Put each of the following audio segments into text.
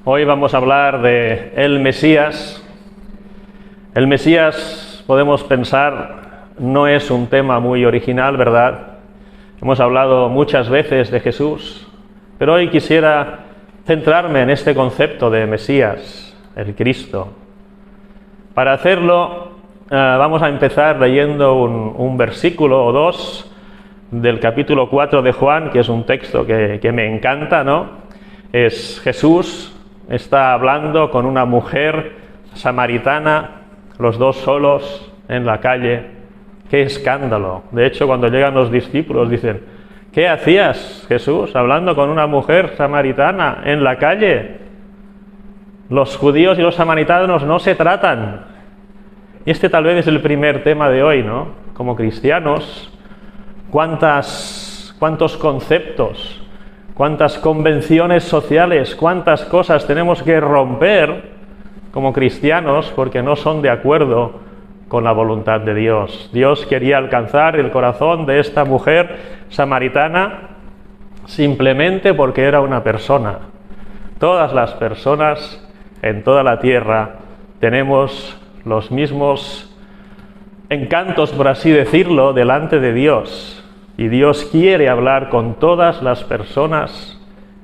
Hoy vamos a hablar de el Mesías. El Mesías, podemos pensar, no es un tema muy original, ¿verdad? Hemos hablado muchas veces de Jesús, pero hoy quisiera centrarme en este concepto de Mesías, el Cristo. Para hacerlo, vamos a empezar leyendo un versículo o dos del capítulo 4 de Juan, que es un texto que me encanta, ¿no? Es Jesús, está hablando con una mujer samaritana, los dos solos en la calle. ¡Qué escándalo! De hecho, cuando llegan los discípulos dicen: ¿qué hacías, Jesús, hablando con una mujer samaritana en la calle? Los judíos y los samaritanos no se tratan. Y este tal vez es el primer tema de hoy, ¿no? Como cristianos, cuántos conceptos, cuántas convenciones sociales, cuántas cosas tenemos que romper como cristianos porque no son de acuerdo con la voluntad de Dios. Dios quería alcanzar el corazón de esta mujer samaritana simplemente porque era una persona. Todas las personas en toda la tierra tenemos los mismos encantos, por así decirlo, delante de Dios. Y Dios quiere hablar con todas las personas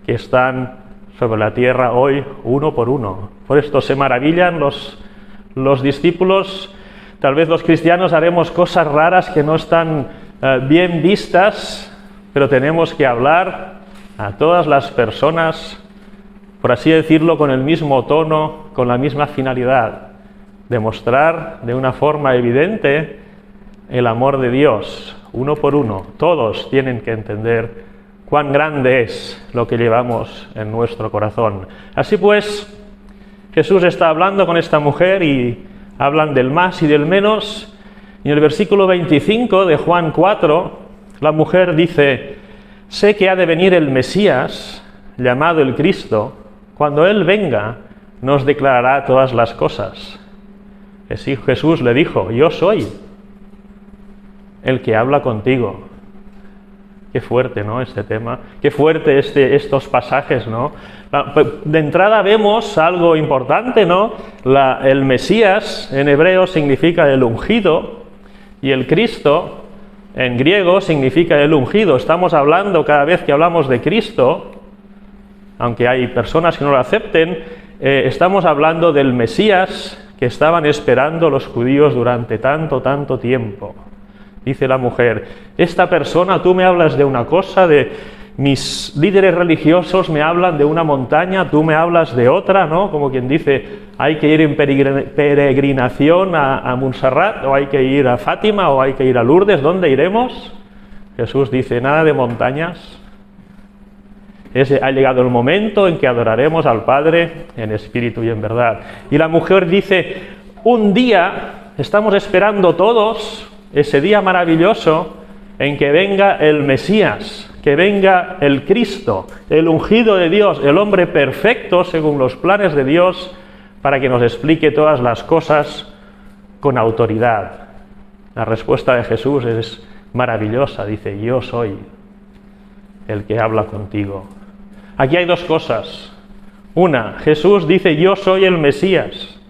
que están sobre la tierra hoy, uno por uno. Por esto se maravillan los discípulos. Tal vez los cristianos haremos cosas raras que no están bien vistas, pero tenemos que hablar a todas las personas, por así decirlo, con el mismo tono, con la misma finalidad. Demostrar de una forma evidente el amor de Dios, uno por uno. Todos tienen que entender cuán grande es lo que llevamos en nuestro corazón. Así pues, Jesús está hablando con esta mujer y hablan del más y del menos. Y en el versículo 25 de Juan 4, la mujer dice: sé que ha de venir el Mesías, llamado el Cristo. Cuando Él venga, nos declarará todas las cosas. Jesús le dijo: yo soy el que habla contigo. Qué fuerte, ¿no?, este tema. Qué fuerte estos pasajes, ¿no? De entrada vemos algo importante, ¿no? El Mesías en hebreo significa el ungido y el Cristo en griego significa el ungido. Estamos hablando, cada vez que hablamos de Cristo, aunque hay personas que no lo acepten, estamos hablando del Mesías que estaban esperando los judíos durante tanto tiempo. Dice la mujer: esta persona, tú me hablas de una cosa, de mis líderes religiosos me hablan de una montaña, tú me hablas de otra, ¿no? Como quien dice, hay que ir en peregrinación a Montserrat, o hay que ir a Fátima, o hay que ir a Lourdes. ¿Dónde iremos? Jesús dice: nada de montañas. Ha llegado el momento en que adoraremos al Padre en espíritu y en verdad. Y la mujer dice: un día, estamos esperando todos ese día maravilloso en que venga el Mesías, que venga el Cristo, el ungido de Dios, el hombre perfecto según los planes de Dios, para que nos explique todas las cosas con autoridad. La respuesta de Jesús es maravillosa. Dice: yo soy el que habla contigo. Aquí hay dos cosas. Una, Jesús dice: yo soy el Mesías,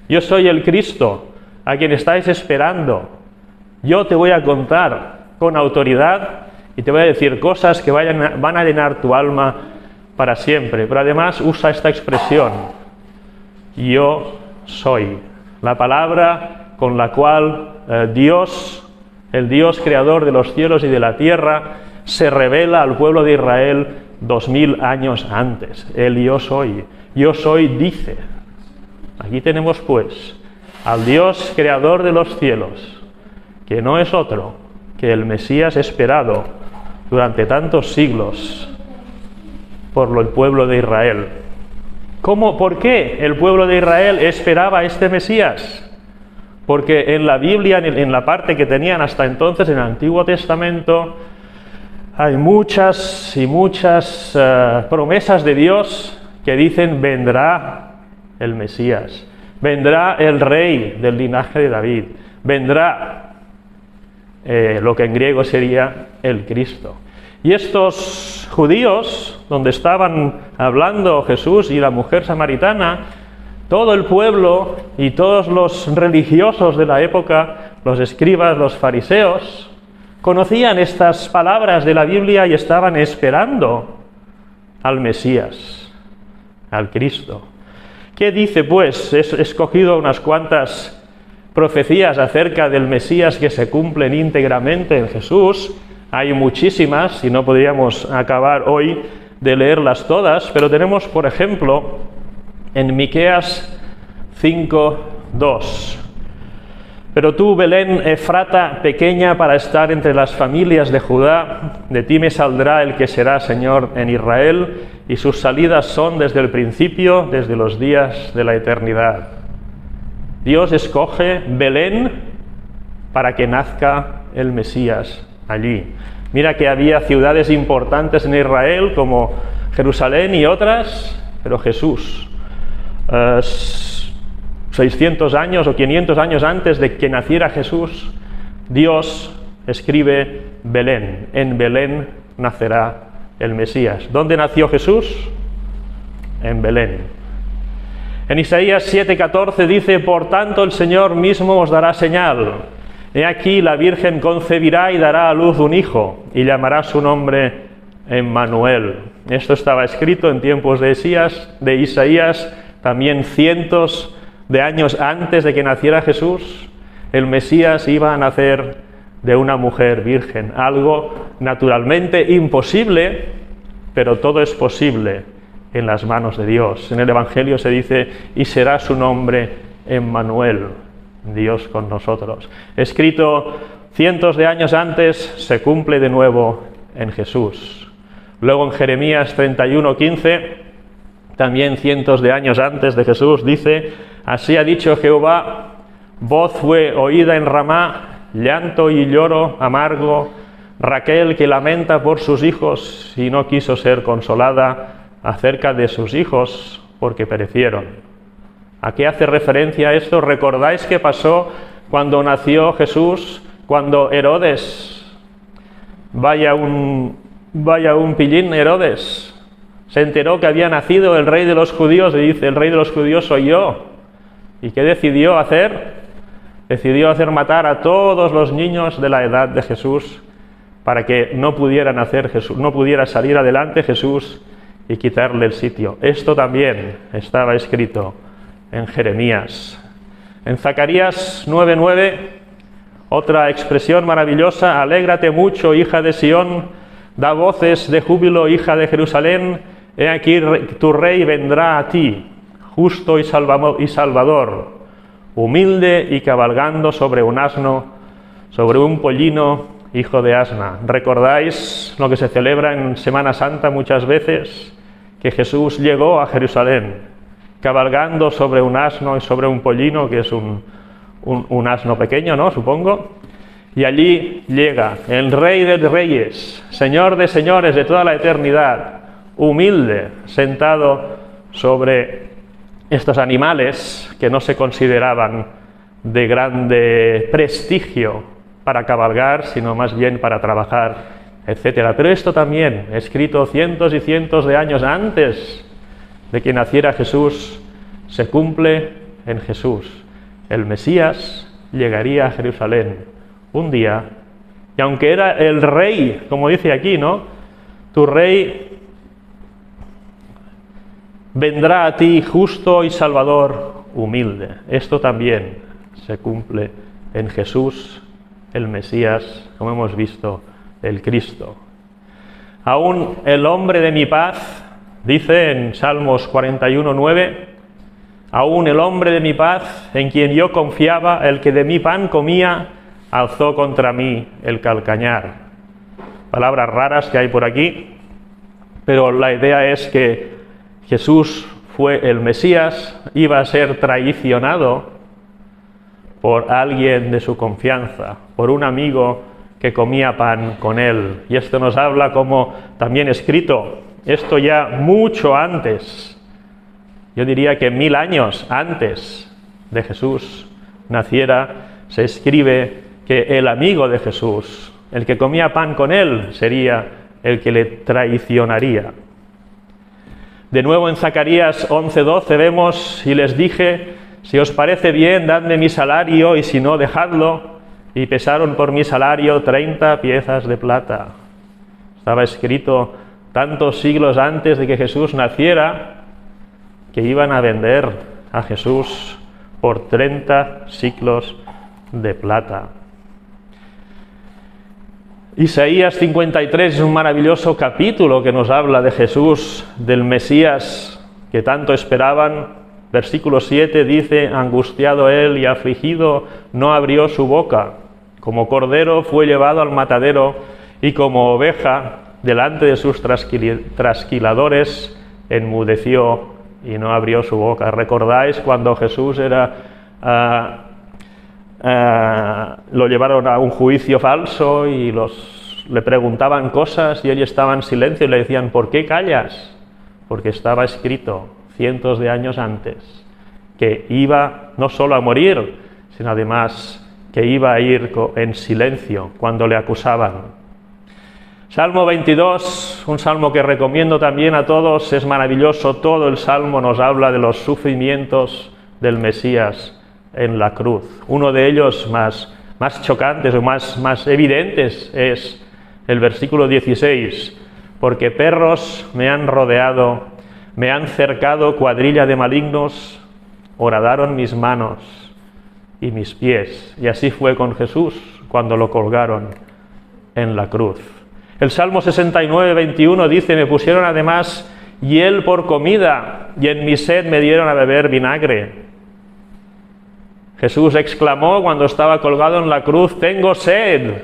yo soy el Cristo, a quien estáis esperando. Yo te voy a contar con autoridad y te voy a decir cosas que van a llenar tu alma para siempre. Pero además usa esta expresión: yo soy. La palabra con la cual Dios, el Dios creador de los cielos y de la tierra, se revela al pueblo de Israel 2000 años antes. El yo soy dice. Aquí tenemos pues al Dios creador de los cielos, que no es otro que el Mesías esperado durante tantos siglos por el pueblo de Israel. ¿Por qué el pueblo de Israel esperaba a este Mesías? Porque en la Biblia, en la parte que tenían hasta entonces, en el Antiguo Testamento, hay muchas y muchas promesas de Dios que dicen: vendrá el Mesías, vendrá el rey del linaje de David, vendrá lo que en griego sería el Cristo. Y estos judíos, donde estaban hablando Jesús y la mujer samaritana, todo el pueblo y todos los religiosos de la época, los escribas, los fariseos, conocían estas palabras de la Biblia y estaban esperando al Mesías, al Cristo. ¿Qué dice pues? He escogido unas cuantas profecías acerca del Mesías que se cumplen íntegramente en Jesús. Hay muchísimas y no podríamos acabar hoy de leerlas todas, pero tenemos, por ejemplo, en Miqueas 5:2. Pero tú, Belén Efrata, pequeña para estar entre las familias de Judá, de ti me saldrá el que será Señor en Israel, y sus salidas son desde el principio, desde los días de la eternidad. Dios escoge Belén para que nazca el Mesías allí. Mira que había ciudades importantes en Israel como Jerusalén y otras, pero Jesús, 600 años o 500 años antes de que naciera Jesús, Dios escribe Belén. En Belén nacerá el Mesías. ¿Dónde nació Jesús? En Belén. En Isaías 7:14 dice: por tanto el Señor mismo os dará señal. He aquí la Virgen concebirá y dará a luz un hijo, y llamará su nombre Emmanuel. Esto estaba escrito en tiempos de Isaías, también cientos de años antes de que naciera Jesús. El Mesías iba a nacer de una mujer virgen, algo naturalmente imposible, pero todo es posible en las manos de Dios. En el Evangelio se dice: y será su nombre Emmanuel, Dios con nosotros. Escrito cientos de años antes, se cumple de nuevo en Jesús. Luego en Jeremías 31:15, también cientos de años antes de Jesús, dice: así ha dicho Jehová, voz fue oída en Ramá, llanto y lloro amargo, Raquel que lamenta por sus hijos y no quiso ser consolada acerca de sus hijos porque perecieron. ¿A qué hace referencia esto? ¿Recordáis qué pasó cuando nació Jesús? Cuando Herodes, vaya un pillín Herodes, se enteró que había nacido el rey de los judíos y dice: el rey de los judíos soy yo. ¿Y qué decidió hacer? Decidió hacer matar a todos los niños de la edad de Jesús para que no pudiera nacer Jesús, no pudiera salir adelante Jesús y quitarle el sitio. Esto también estaba escrito en Jeremías. En Zacarías 9:9, otra expresión maravillosa: alégrate mucho, hija de Sión, da voces de júbilo, hija de Jerusalén, he aquí tu rey vendrá a ti, justo y salvador, humilde y cabalgando sobre un asno, sobre un pollino, hijo de asna. ¿Recordáis lo que se celebra en Semana Santa muchas veces? Que Jesús llegó a Jerusalén cabalgando sobre un asno y sobre un pollino, que es un asno pequeño, ¿no? Supongo. Y allí llega el Rey de Reyes, Señor de señores de toda la eternidad, humilde, sentado sobre estos animales que no se consideraban de grande prestigio para cabalgar, sino más bien para trabajar, etc. Pero esto también, escrito cientos y cientos de años antes de que naciera Jesús, se cumple en Jesús. El Mesías llegaría a Jerusalén un día, y aunque era el rey, como dice aquí, ¿no? Tu rey vendrá a ti justo y salvador, humilde. Esto también se cumple en Jesús, el Mesías, como hemos visto, el Cristo. Aún el hombre de mi paz, dice en Salmos 41:9, aún el hombre de mi paz, en quien yo confiaba, el que de mi pan comía, alzó contra mí el calcañar. Palabras raras que hay por aquí, pero la idea es que Jesús fue el Mesías, iba a ser traicionado por alguien de su confianza, por un amigo que comía pan con él. Y esto nos habla, como también escrito, esto ya mucho antes, yo diría que 1000 años antes de Jesús naciera, se escribe que el amigo de Jesús, el que comía pan con él, sería el que le traicionaría. De nuevo en Zacarías 11:12 vemos: y les dije, si os parece bien, dadme mi salario, y si no, dejadlo. Y pesaron por mi salario 30 piezas de plata. Estaba escrito tantos siglos antes de que Jesús naciera que iban a vender a Jesús por 30 siclos de plata. Isaías 53 es un maravilloso capítulo que nos habla de Jesús, del Mesías que tanto esperaban. Versículo 7 dice: angustiado él y afligido, no abrió su boca. Como cordero fue llevado al matadero, y como oveja delante de sus trasquiladores enmudeció y no abrió su boca. ¿Recordáis cuando Jesús lo llevaron a un juicio falso y le preguntaban cosas y él estaba en silencio y le decían: ¿por qué callas? Porque estaba escrito cientos de años antes que iba no solo a morir, sino además que iba a ir en silencio cuando le acusaban. Salmo 22, un salmo que recomiendo también a todos, es maravilloso. Todo el salmo nos habla de los sufrimientos del Mesías en la cruz. Uno de ellos más chocantes o más evidentes es el versículo 16: porque perros me han rodeado, me han cercado cuadrilla de malignos, horadaron mis manos y mis pies. Y así fue con Jesús cuando lo colgaron en la cruz. El Salmo 69, 21 dice: me pusieron además hiel por comida, y en mi sed me dieron a beber vinagre. Jesús exclamó cuando estaba colgado en la cruz: tengo sed.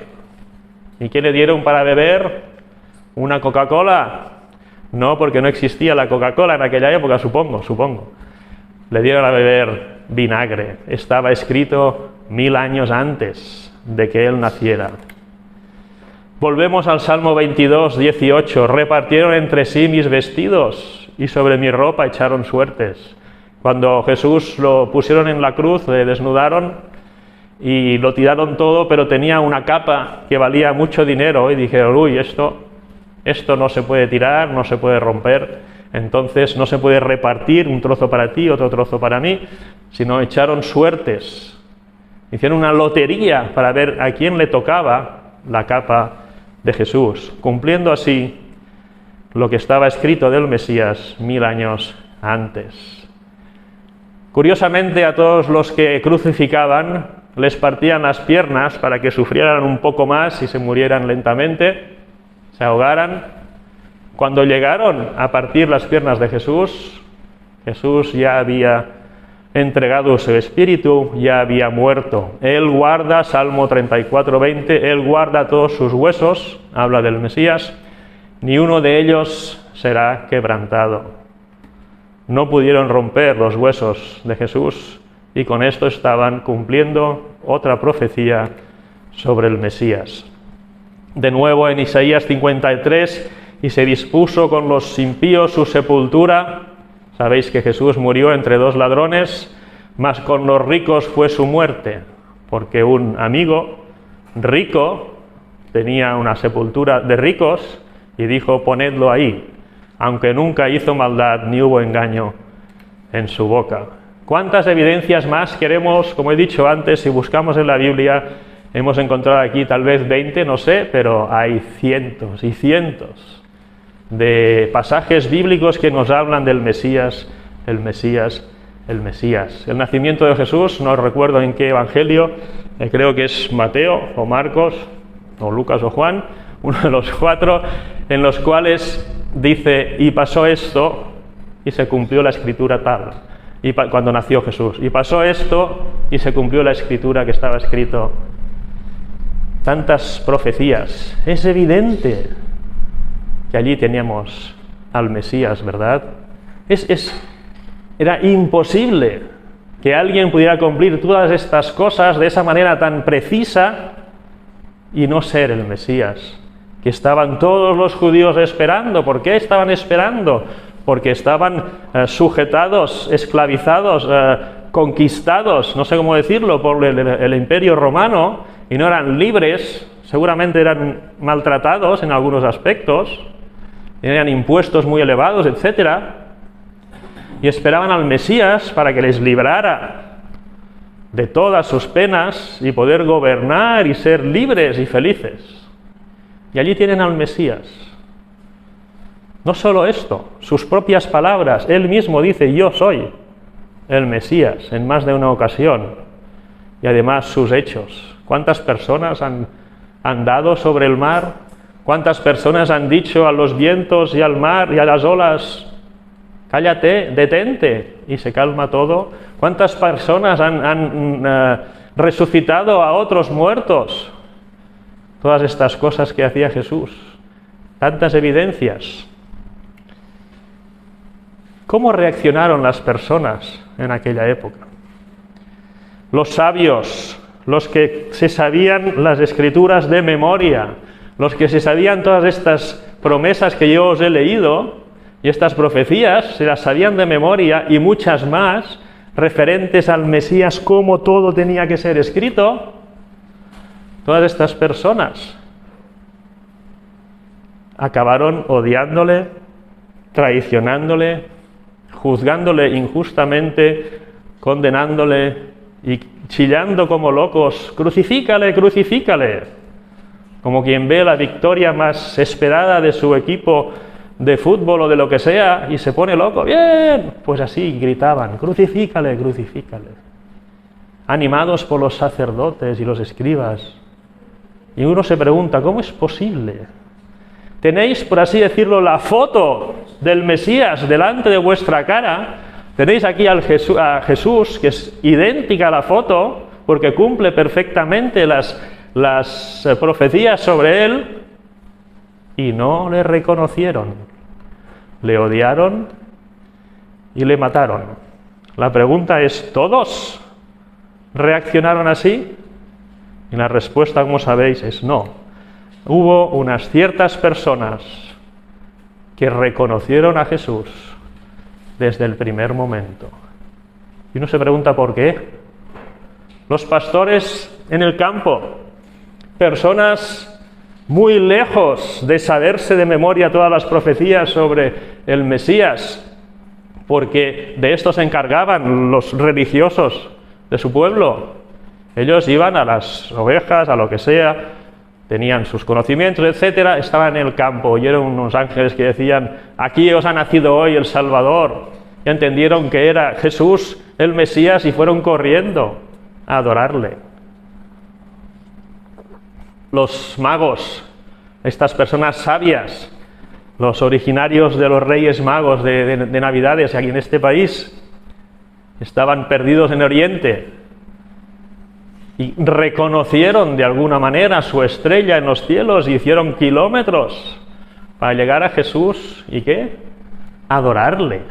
¿Y qué le dieron para beber? ¿Una Coca-Cola? No, porque no existía la Coca-Cola en aquella época, supongo. Le dieron a beber vinagre. Estaba escrito 1000 años antes de que él naciera. Volvemos al Salmo 22, 18. Repartieron entre sí mis vestidos y sobre mi ropa echaron suertes. Cuando Jesús lo pusieron en la cruz, le desnudaron y lo tiraron todo, pero tenía una capa que valía mucho dinero y dijeron: uy, esto no se puede tirar, no se puede romper, entonces no se puede repartir un trozo para ti, otro trozo para mí, sino echaron suertes. Hicieron una lotería para ver a quién le tocaba la capa de Jesús, cumpliendo así lo que estaba escrito del Mesías 1000 años antes. Curiosamente, a todos los que crucificaban les partían las piernas para que sufrieran un poco más y se murieran lentamente, se ahogaran. Cuando llegaron a partir las piernas de Jesús, Jesús ya había entregado su espíritu, ya había muerto. Él guarda, Salmo 34, 20, Él guarda todos sus huesos, habla del Mesías, ni uno de ellos será quebrantado. No pudieron romper los huesos de Jesús y con esto estaban cumpliendo otra profecía sobre el Mesías. De nuevo en Isaías 53, y se dispuso con los impíos su sepultura. Sabéis que Jesús murió entre dos ladrones, mas con los ricos fue su muerte, porque un amigo rico tenía una sepultura de ricos y dijo: ponedlo ahí, aunque nunca hizo maldad ni hubo engaño en su boca. ¿Cuántas evidencias más queremos? Como he dicho antes, si buscamos en la Biblia, hemos encontrado aquí tal vez 20, no sé, pero hay cientos y cientos de pasajes bíblicos que nos hablan del Mesías, el Mesías, el Mesías. El nacimiento de Jesús, no recuerdo en qué evangelio, creo que es Mateo o Marcos o Lucas o Juan, uno de los 4, en los cuales dice: y pasó esto y se cumplió la escritura tal, y cuando nació Jesús, y pasó esto y se cumplió la escritura que estaba escrito. Tantas profecías. Es evidente que allí teníamos al Mesías, ¿verdad? Era imposible que alguien pudiera cumplir todas estas cosas de esa manera tan precisa y no ser el Mesías, que estaban todos los judíos esperando. ¿Por qué estaban esperando? Porque estaban sujetados, esclavizados, conquistados, no sé cómo decirlo, por el Imperio Romano, y no eran libres, seguramente eran maltratados en algunos aspectos, tenían impuestos muy elevados, etc. Y esperaban al Mesías para que les librara de todas sus penas y poder gobernar y ser libres y felices. Y allí tienen al Mesías. No solo esto, sus propias palabras, él mismo dice: yo soy el Mesías, en más de una ocasión. Y además sus hechos. ¿Cuántas personas han andado sobre el mar? ¿Cuántas personas han dicho a los vientos y al mar y a las olas: cállate, detente, y se calma todo? ¿Cuántas personas han resucitado a otros muertos? Todas estas cosas que hacía Jesús, tantas evidencias. ¿Cómo reaccionaron las personas en aquella época? Los sabios, los que se sabían las Escrituras de memoria, los que se sabían todas estas promesas que yo os he leído, y estas profecías se las sabían de memoria, y muchas más referentes al Mesías, cómo todo tenía que ser escrito. Todas estas personas acabaron odiándole, traicionándole, juzgándole injustamente, condenándole y chillando como locos: crucifícale, crucifícale, como quien ve la victoria más esperada de su equipo de fútbol o de lo que sea y se pone loco. Bien, pues así gritaban: crucifícale, crucifícale, animados por los sacerdotes y los escribas. Y uno se pregunta: ¿cómo es posible? Tenéis, por así decirlo, la foto del Mesías delante de vuestra cara. Tenéis aquí a Jesús, que es idéntica a la foto, porque cumple perfectamente las profecías sobre él, y no le reconocieron. Le odiaron y le mataron. La pregunta es: ¿todos reaccionaron así? Y la respuesta, como sabéis, es no. Hubo unas ciertas personas que reconocieron a Jesús desde el primer momento. Y uno se pregunta: ¿por qué? Los pastores en el campo, personas muy lejos de saberse de memoria todas las profecías sobre el Mesías, porque de esto se encargaban los religiosos de su pueblo. Ellos iban a las ovejas, a lo que sea, tenían sus conocimientos, etcétera, estaban en el campo, oyeron unos ángeles que decían: aquí os ha nacido hoy el Salvador. Y entendieron que era Jesús el Mesías y fueron corriendo a adorarle. Los magos, estas personas sabias, los originarios de los Reyes Magos de Navidades aquí en este país, estaban perdidos en Oriente y reconocieron de alguna manera su estrella en los cielos y hicieron kilómetros para llegar a Jesús. ¿Y qué? Adorarle.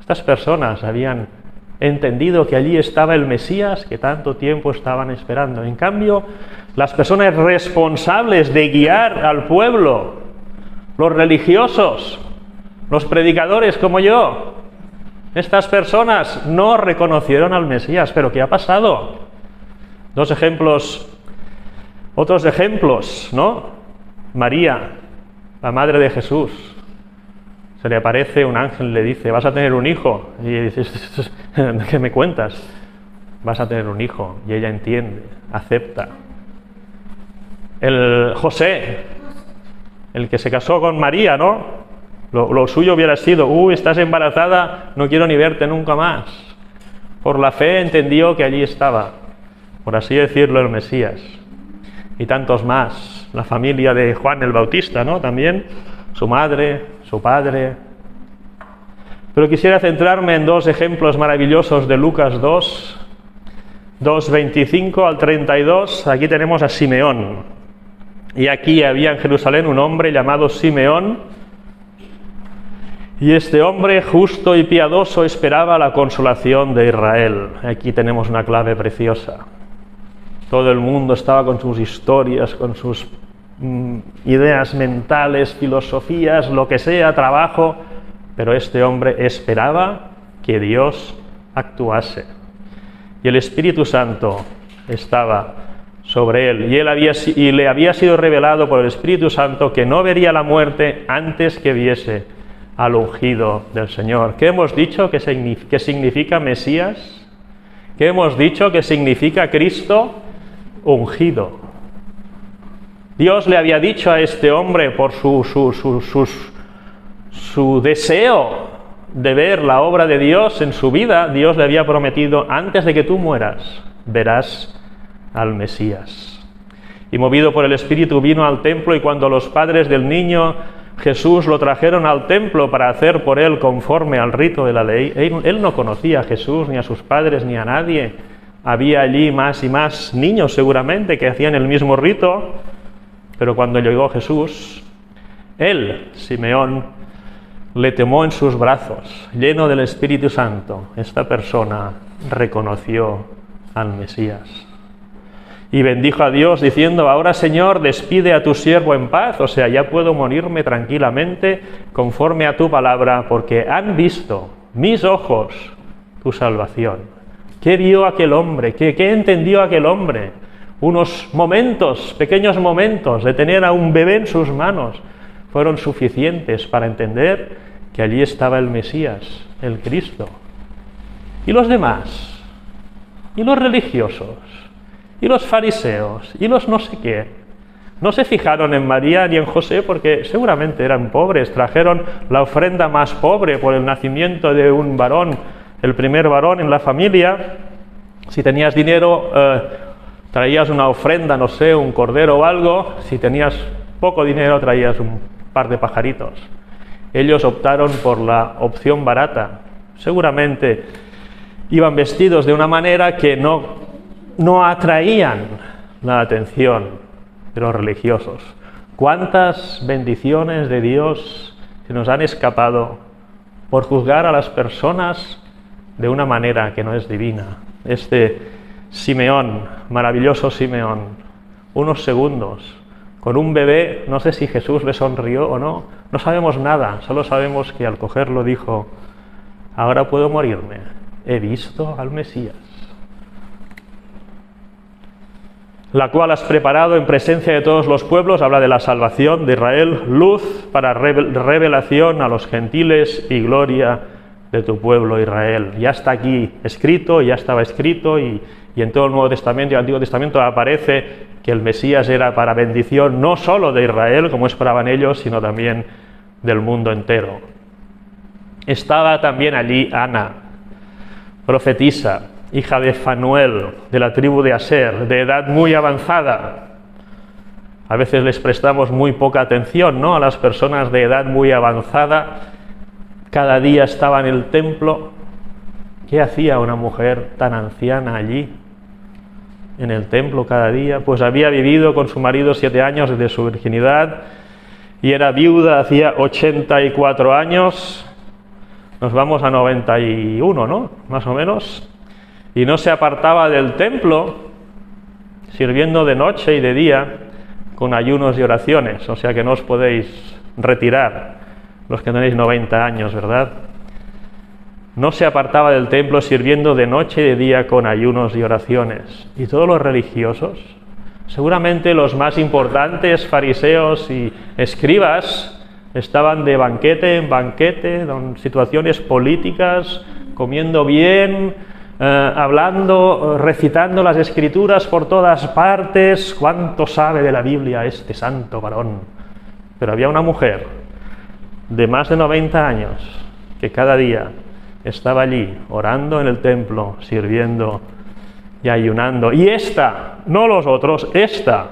Estas personas habían entendido que allí estaba el Mesías que tanto tiempo estaban esperando. En cambio, las personas responsables de guiar al pueblo, los religiosos, los predicadores como yo, estas personas no reconocieron al Mesías. ¿Pero qué ha pasado? Dos ejemplos, otros ejemplos, ¿no? María, la madre de Jesús, se le aparece un ángel y le dice: vas a tener un hijo. Y dices: ¿qué me cuentas? Vas a tener un hijo. Y ella entiende, acepta. El José, el que se casó con María, ¿no? Lo suyo hubiera sido: estás embarazada, no quiero ni verte nunca más. Por la fe entendió que allí estaba, por así decirlo, el Mesías. Y tantos más. La familia de Juan el Bautista, ¿no? También su madre, su padre. Pero quisiera centrarme en dos ejemplos maravillosos de Lucas 2:25 al 32. Aquí tenemos a Simeón. Y aquí había en Jerusalén un hombre llamado Simeón. Y este hombre justo y piadoso esperaba la consolación de Israel. Aquí tenemos una clave preciosa. Todo el mundo estaba con sus historias, con sus ideas mentales, filosofías, lo que sea, trabajo, pero este hombre esperaba que Dios actuase. Y el Espíritu Santo estaba sobre él. Y le había sido revelado por el Espíritu Santo que no vería la muerte antes que viese al ungido del Señor. ¿Qué hemos dicho que significa Mesías? ¿Qué hemos dicho que significa Cristo ungido? Dios le había dicho a este hombre por su deseo de ver la obra de Dios en su vida. Dios le había prometido: antes de que tú mueras, verás al Mesías. Y movido por el Espíritu vino al templo, y cuando los padres del niño Jesús lo trajeron al templo para hacer por él conforme al rito de la ley, él no conocía a Jesús, ni a sus padres, ni a nadie. Había allí más y más niños seguramente que hacían el mismo rito, pero cuando llegó Jesús, él, Simeón, le tomó en sus brazos, lleno del Espíritu Santo. Esta persona reconoció al Mesías y bendijo a Dios diciendo: ahora, Señor, despide a tu siervo en paz, o sea, ya puedo morirme tranquilamente conforme a tu palabra, porque han visto mis ojos tu salvación. ¿Qué vio aquel hombre? ¿Qué entendió aquel hombre? Unos momentos, pequeños momentos de tener a un bebé en sus manos fueron suficientes para entender que allí estaba el Mesías, el Cristo. ¿Y los demás? ¿Y los religiosos? ¿Y los fariseos? ¿Y los no sé qué? No se fijaron en María ni en José porque seguramente eran pobres. Trajeron la ofrenda más pobre por el nacimiento de un varón, el primer varón en la familia. Si tenías dinero, traías una ofrenda, no sé, un cordero o algo. Si tenías poco dinero, traías un par de pajaritos. Ellos optaron por la opción barata. Seguramente iban vestidos de una manera que no atraían la atención de los religiosos. ¿Cuántas bendiciones de Dios se nos han escapado por juzgar a las personas de una manera que no es divina? Este Simeón, maravilloso Simeón, unos segundos, con un bebé, no sé si Jesús le sonrió o no, no sabemos nada, solo sabemos que al cogerlo dijo: ahora puedo morirme, he visto al Mesías. La cual has preparado en presencia de todos los pueblos, habla de la salvación de Israel, luz para revelación a los gentiles y gloria de tu pueblo Israel. Ya está aquí escrito, ya estaba escrito, y en todo el Nuevo Testamento y el Antiguo Testamento aparece que el Mesías era para bendición no solo de Israel, como esperaban ellos, sino también del mundo entero. Estaba también allí Ana, profetisa, hija de Fanuel, de la tribu de Aser, de edad muy avanzada. A veces les prestamos muy poca atención, ¿no?, a las personas de edad muy avanzada. Cada día estaba en el templo. ¿Qué hacía una mujer tan anciana allí, en el templo cada día? Pues había vivido con su marido 7 años desde su virginidad y era viuda hacía 84 años. Nos vamos a 91, ¿no?, más o menos. Y no se apartaba del templo, sirviendo de noche y de día con ayunos y oraciones. O sea que no os podéis retirar los que tenéis 90 años, ¿verdad? No se apartaba del templo, sirviendo de noche y de día con ayunos y oraciones. Y todos los religiosos, seguramente los más importantes, fariseos y escribas, estaban de banquete en banquete, en situaciones políticas, comiendo bien, hablando, recitando las Escrituras por todas partes. ¿Cuánto sabe de la Biblia este santo varón? Pero había una mujer de más de 90 años que cada día estaba allí orando en el templo, sirviendo y ayunando. Y esta, no los otros, esta,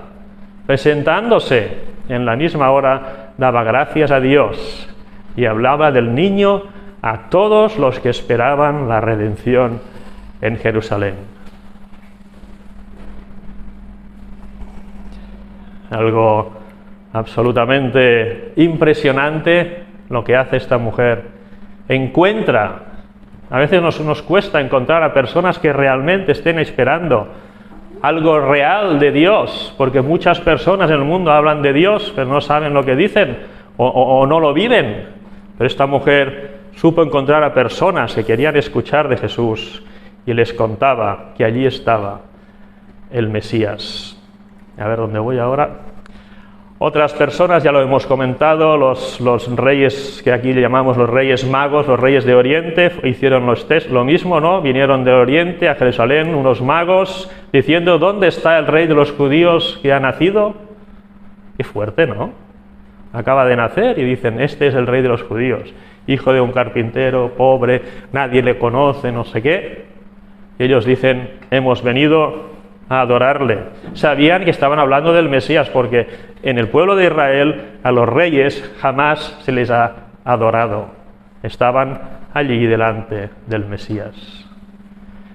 presentándose en la misma hora, daba gracias a Dios y hablaba del niño a todos los que esperaban la redención en Jerusalén. Algo absolutamente impresionante lo que hace esta mujer. Encuentra, a veces nos cuesta encontrar a personas que realmente estén esperando algo real de Dios, porque muchas personas en el mundo hablan de Dios, pero no saben lo que dicen o no lo viven. Pero esta mujer supo encontrar a personas que querían escuchar de Jesús y les contaba que allí estaba el Mesías. A ver dónde voy ahora. Otras personas, ya lo hemos comentado, los reyes que aquí le llamamos los reyes magos, los reyes de Oriente, hicieron lo mismo, ¿no? Vinieron de Oriente a Jerusalén unos magos diciendo, ¿dónde está el rey de los judíos que ha nacido? Qué fuerte, ¿no? Acaba de nacer y dicen, este es el rey de los judíos, hijo de un carpintero, pobre, nadie le conoce, no sé qué. Y ellos dicen, hemos venido a adorarle. Sabían que estaban hablando del Mesías, porque en el pueblo de Israel a los reyes jamás se les ha adorado. Estaban allí delante del Mesías.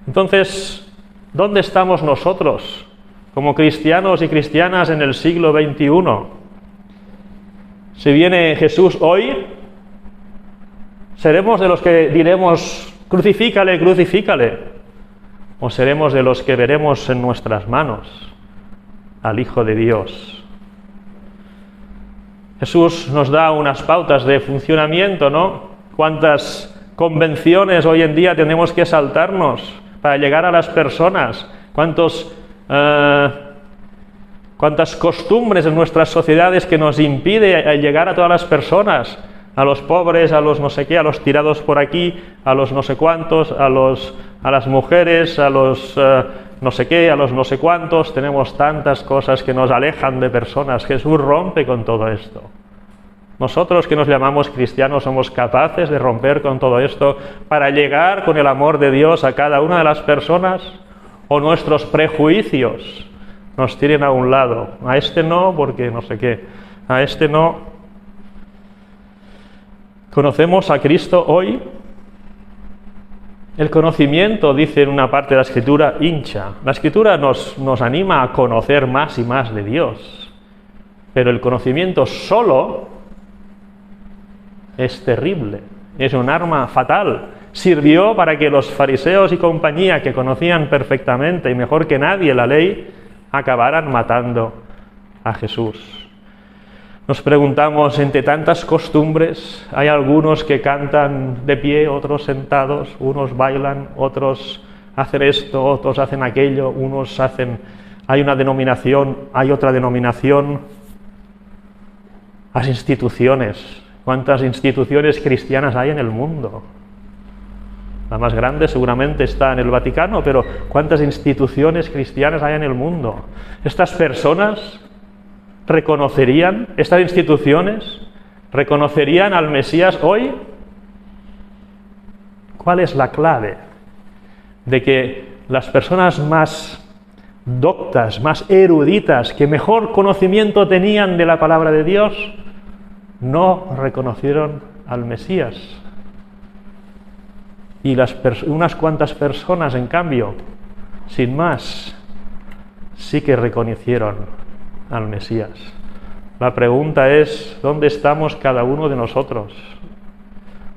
Entonces, ¿dónde estamos nosotros como cristianos y cristianas en el siglo XXI? Si viene Jesús hoy, ¿seremos de los que diremos, crucifícale, crucifícale? ¿O seremos de los que veremos en nuestras manos al Hijo de Dios? Jesús nos da unas pautas de funcionamiento, ¿no? ¿Cuántas convenciones hoy en día tenemos que saltarnos para llegar a las personas? ¿Cuántas costumbres en nuestras sociedades que nos impide llegar a todas las personas? A los pobres, a los no sé qué, a los tirados por aquí, a los no sé cuántos, a las mujeres, a los no sé qué, a los no sé cuántos. Tenemos tantas cosas que nos alejan de personas. Jesús rompe con todo esto. Nosotros que nos llamamos cristianos somos capaces de romper con todo esto para llegar con el amor de Dios a cada una de las personas, o nuestros prejuicios nos tiren a un lado. A este no, porque no sé qué. A este no. ¿Conocemos a Cristo hoy? El conocimiento, dice en una parte de la Escritura, hincha. La Escritura nos anima a conocer más y más de Dios. Pero el conocimiento solo es terrible, es un arma fatal. Sirvió para que los fariseos y compañía, que conocían perfectamente y mejor que nadie la ley, acabaran matando a Jesús. Nos preguntamos, entre tantas costumbres, hay algunos que cantan de pie, otros sentados, unos bailan, otros hacen esto, otros hacen aquello, unos hacen... Hay una denominación, hay otra denominación. Las instituciones. ¿Cuántas instituciones cristianas hay en el mundo? La más grande seguramente está en el Vaticano, pero ¿cuántas instituciones cristianas hay en el mundo? Estas personas... ¿reconocerían, estas instituciones, reconocerían al Mesías hoy? ¿Cuál es la clave de que las personas más doctas, más eruditas, que mejor conocimiento tenían de la palabra de Dios, no reconocieron al Mesías? Y unas cuantas personas, en cambio, sin más, sí que reconocieron al Mesías. La pregunta es, ¿dónde estamos cada uno de nosotros?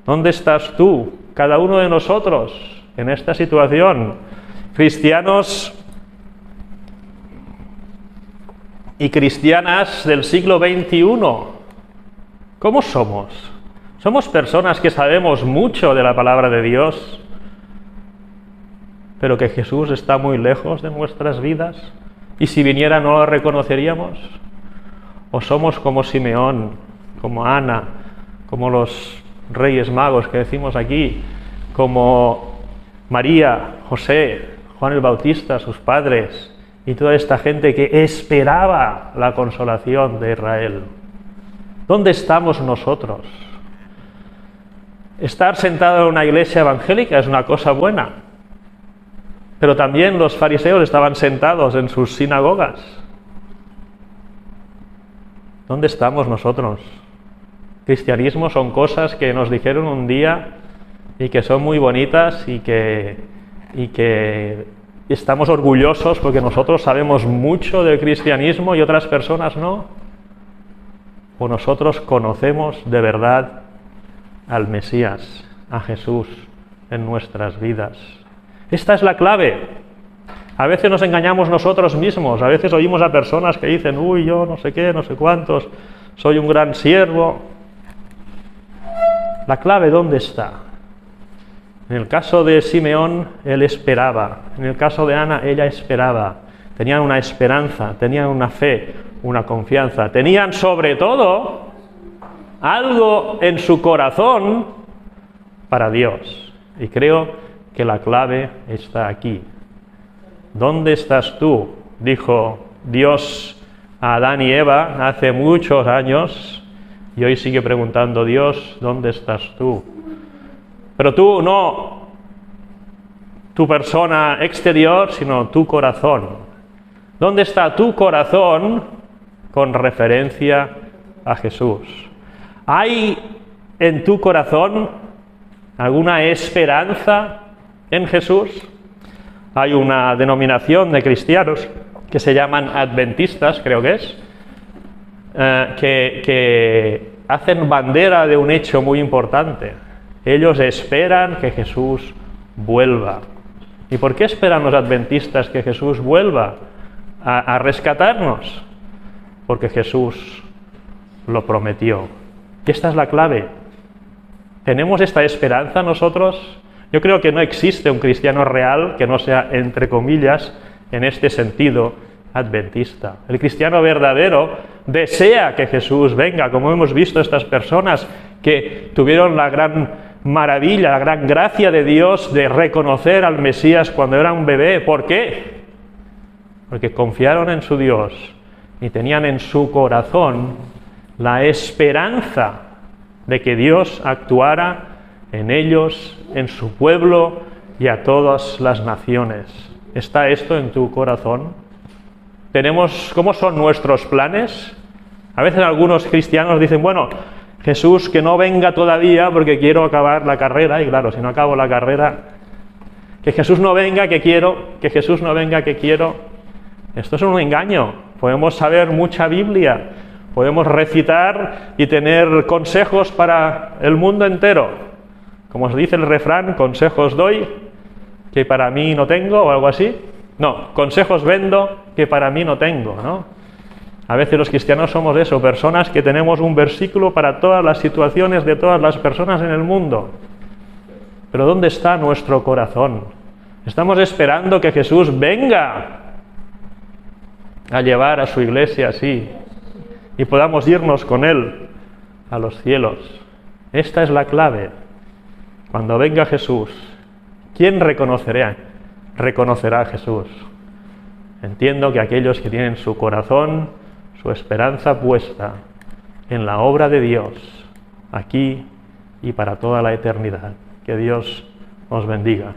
¿Dónde estás tú, cada uno de nosotros, en esta situación? Cristianos y cristianas del siglo XXI, ¿cómo somos? ¿Somos personas que sabemos mucho de la palabra de Dios, pero que Jesús está muy lejos de nuestras vidas? ¿Y si viniera no lo reconoceríamos? ¿O somos como Simeón, como Ana, como los reyes magos que decimos aquí, como María, José, Juan el Bautista, sus padres, y toda esta gente que esperaba la consolación de Israel? ¿Dónde estamos nosotros? Estar sentado en una iglesia evangélica es una cosa buena, pero también los fariseos estaban sentados en sus sinagogas. ¿Dónde estamos nosotros? Cristianismo son cosas que nos dijeron un día y que son muy bonitas y que estamos orgullosos porque nosotros sabemos mucho del cristianismo y otras personas no. ¿O nosotros conocemos de verdad al Mesías, a Jesús en nuestras vidas? Esta es la clave. A veces nos engañamos nosotros mismos, a veces oímos a personas que dicen, uy, yo no sé qué, no sé cuántos, soy un gran siervo. ¿La clave dónde está? En el caso de Simeón, él esperaba. En el caso de Ana, ella esperaba. tenían una esperanza, tenían una fe, una confianza, tenían sobre todo algo en su corazón para Dios. Y creo que la clave está aquí. ¿Dónde estás tú?, dijo Dios a Adán y Eva hace muchos años, y hoy sigue preguntando Dios, ¿dónde estás tú? Pero tú no tu persona exterior, sino tu corazón. ¿Dónde está tu corazón con referencia a Jesús? ¿Hay en tu corazón alguna esperanza en Jesús? Hay una denominación de cristianos que se llaman adventistas, creo que es, que hacen bandera de un hecho muy importante. Ellos esperan que Jesús vuelva. ¿Y por qué esperan los adventistas que Jesús vuelva a rescatarnos? Porque Jesús lo prometió. Y esta es la clave. ¿Tenemos esta esperanza nosotros? Yo creo que no existe un cristiano real que no sea, entre comillas, en este sentido, adventista. El cristiano verdadero desea que Jesús venga, como hemos visto estas personas que tuvieron la gran maravilla, la gran gracia de Dios de reconocer al Mesías cuando era un bebé. ¿Por qué? Porque confiaron en su Dios y tenían en su corazón la esperanza de que Dios actuara en ellos, en su pueblo y a todas las naciones. ¿Está esto en tu corazón? ¿Cómo son nuestros planes? A veces algunos cristianos dicen, bueno, Jesús que no venga todavía porque quiero acabar la carrera, y claro, si no acabo la carrera, que Jesús no venga que quiero, que Jesús no venga que quiero. Esto es un engaño. Podemos saber mucha Biblia, podemos recitar y tener consejos para el mundo entero. Como se dice el refrán, consejos doy que para mí no tengo, o algo así. No, consejos vendo que para mí no tengo, ¿no? A veces los cristianos somos eso, personas que tenemos un versículo para todas las situaciones de todas las personas en el mundo. Pero ¿dónde está nuestro corazón? Estamos esperando que Jesús venga a llevar a su iglesia así y podamos irnos con Él a los cielos. Esta es la clave. Cuando venga Jesús, ¿quién reconocerá a Jesús? Entiendo que aquellos que tienen su corazón, su esperanza puesta en la obra de Dios, aquí y para toda la eternidad. Que Dios os bendiga.